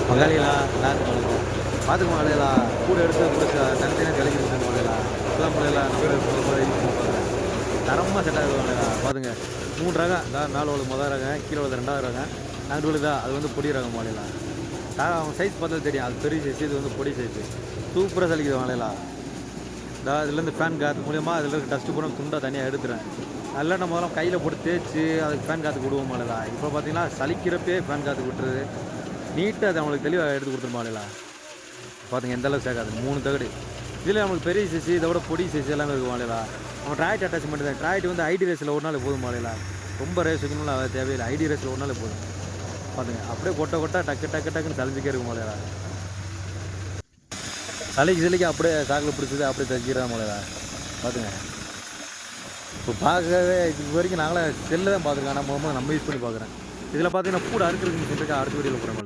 பங்காளிகளா எல்லாத்துக்கும் பார்த்துக்க மாட்டேங்களா கூட எடுத்து கூட தனித்தனியாக விலைக்கு கொடுத்துருக்க மாட்டேங்களா இப்போதான் முறையில நம்ம தரமாக செட் ஆகுது மாட்டேங்களா பார்த்துங்க 3 ரகம் தான் மேலே உள்ள முதல் ரகம் கீழே உள்ள 2வது ரகம் நடுவில் தான் அது வந்து பொடி ரகம் மாடலா அவங்க சைஸ் பார்த்தா தெரியும் அது பெரிய சைஸ் இது வந்து பொடி சைஸு சூப்பராக சலிக்குது மாடலா இதுலேருந்து ஃபேன் காற்று மூலியமாக அதில் இருக்க டஸ்ட்டு பூரா துண்டாக தனியாக எடுத்துறேன் அதில் நம்ம முதல்ல கையில் போட்டு தேய்ச்சி அதுக்கு ஃபேன் காற்று விடுவோம் மாடலா இப்போ பார்த்தீங்கன்னா சலிக்கிறப்பே ஃபேன் காற்று விட்டுறது நீட்டாக அது அவங்களுக்கு தெளிவாக எடுத்து கொடுத்துருமாங்களா பார்த்துங்க எந்த அளவுக்கு சேர்க்காது 3 தகடு இதில் நம்மளுக்கு பெரிய சைஸ் இதை விட பொடி சைஸ் எல்லாமே இருக்கும் மாலையிலா நம்ம ட்ராய்ட் அட்டாச்மெண்ட் தான் ட்ராய்ட் வந்து ஐடி ரேஸில் ஒரு நாள் போதும் மாலையிலா ரொம்ப ரேஸ் வைக்கணும்ல அதை தேவையில்லை ஐடி ரேஸில் ஒரு நாள் போதும் பார்த்துங்க அப்படியே கொட்டை டக்குன்னு சலிஞ்சிக்கே இருக்கும் மாலையிலா சலிக்கு அப்படியே சாக்கில் பிடிச்சது அப்படியே தச்சிக்கிறா மாலையிலா பார்த்துங்க இப்போ பார்க்கவே இது வரைக்கும் நாங்களே செல்ல தான் பார்த்துருக்கேன் ஆனால் நம்ம யூஸ் பண்ணி பார்க்குறேன் இதில் பார்த்தீங்கன்னா கூட அறுக்கிறதுக்கு மிஷின் இருக்கா அடுத்த வீடியோவில் போகிற